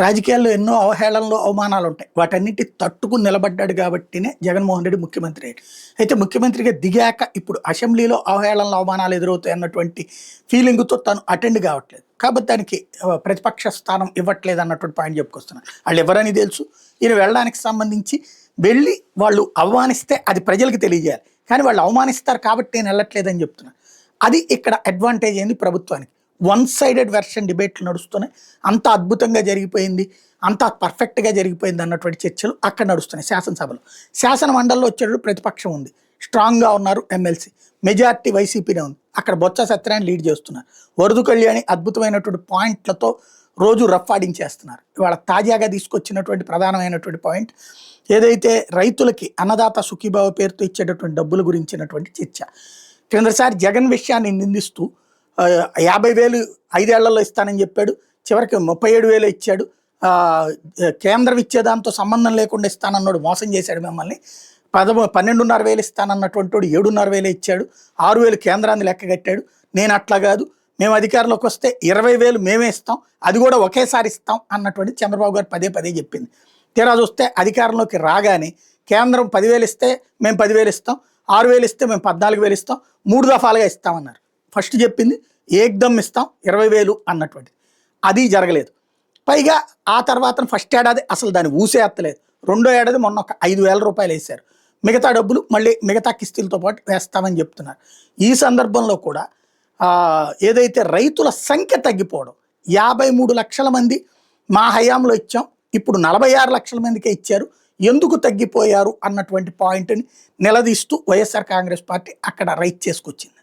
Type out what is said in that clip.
రాజకీయాల్లో ఎన్నో అవహేళనలు, అవమానాలు ఉంటాయి. వాటన్నిటి తట్టుకుని నిలబడ్డాడు కాబట్టినే జగన్మోహన్ రెడ్డి ముఖ్యమంత్రి అయ్యాడు. అయితే ముఖ్యమంత్రిగా దిగాక ఇప్పుడు అసెంబ్లీలో అవహేళనలు, అవమానాలు ఎదురవుతాయి అన్నటువంటి ఫీలింగ్‌తో తను అటెండ్ కావట్లేదు. కాబట్టి దానికి ప్రతిపక్ష స్థానం ఇవ్వట్లేదు అన్నటువంటి పాయింట్ చెప్పుకొస్తున్నారు. వాళ్ళు ఎవరని తెలుసు. ఈయన వెళ్ళడానికి సంబంధించి వెళ్ళి వాళ్ళు అవమానిస్తే అది ప్రజలకు తెలియజేయాలి. కానీ వాళ్ళు అవమానిస్తారు కాబట్టి నేను వెళ్ళట్లేదని చెప్తున్నారు. అది ఇక్కడ అడ్వాంటేజ్ అయింది ప్రభుత్వానికి. వన్ సైడెడ్ వెర్షన్ డిబేట్లు నడుస్తున్నాయి. అంత అద్భుతంగా జరిగిపోయింది, అంత పర్ఫెక్ట్గా జరిగిపోయింది అన్నటువంటి చర్చలు అక్కడ నడుస్తున్నాయి శాసనసభలో. శాసన మండలిలో వచ్చేటప్పుడు ప్రతిపక్షం ఉంది, స్ట్రాంగ్గా ఉన్నారు ఎమ్మెల్సీ, మెజార్టీ వైసీపీనే ఉంది. అక్కడ బొత్స సత్యనారాయణ లీడ్ చేస్తున్నారు. వరదు కళ్యాణి అద్భుతమైనటువంటి పాయింట్లతో రోజు రఫ్ ఆడించేస్తున్నారు. ఇవాళ తాజాగా తీసుకొచ్చినటువంటి ప్రధానమైనటువంటి పాయింట్ ఏదైతే రైతులకి అన్నదాత సుఖీభావ పేరుతో ఇచ్చేటటువంటి డబ్బుల గురించినటువంటి చర్చ. క్రిందసారి జగన్ విషయాన్ని నిందిస్తూ 50,000 5 ఏళ్లలో ఇస్తానని చెప్పాడు, చివరికి 37,000 ఇచ్చాడు. కేంద్రం ఇచ్చేదాంతో సంబంధం లేకుండా ఇస్తానన్నాడు, మోసం చేశాడు మిమ్మల్ని. 12,500 ఇస్తానన్నటువంటి వాడు 7,500 ఇచ్చాడు, 6,000 కేంద్రాన్ని లెక్క కట్టాడు. నేను అట్లా కాదు, మేము అధికారంలోకి వస్తే 20,000 మేమే ఇస్తాం, అది కూడా ఒకేసారి ఇస్తాం అన్నటువంటి చంద్రబాబు గారు పదే పదే చెప్పింది. తీరా చూస్తే అధికారంలోకి రాగానే కేంద్రం 10,000 ఇస్తే మేము 10,000 ఇస్తాం, 6,000 ఇస్తే మేము 14,000 ఇస్తాం, 3 దఫాలుగా ఇస్తామన్నారు. ఫస్ట్ చెప్పింది ఏకదమ్ ఇస్తాం 20,000 అన్నటువంటిది, అది జరగలేదు. పైగా ఆ తర్వాత ఫస్ట్ ఏడాది అసలు దాన్ని ఊసే ఎత్తలేదు. రెండో ఏడాది మొన్న ఒక 5,000 రూపాయలు వేశారు. మిగతా డబ్బులు మళ్ళీ మిగతా కిస్తీలతో పాటు వేస్తామని చెప్తున్నారు. ఈ సందర్భంలో కూడా ఏదైతే రైతుల సంఖ్య తగ్గిపోవడం, 53 లక్షల మంది మా హయాంలో ఇచ్చాం, ఇప్పుడు 46 లక్షల మందికే ఇచ్చారు, ఎందుకు తగ్గిపోయారు అన్నటువంటి పాయింట్ని నిలదీస్తూ వైఎస్ఆర్ కాంగ్రెస్ పార్టీ అక్కడ రైట్ చేసుకొచ్చింది.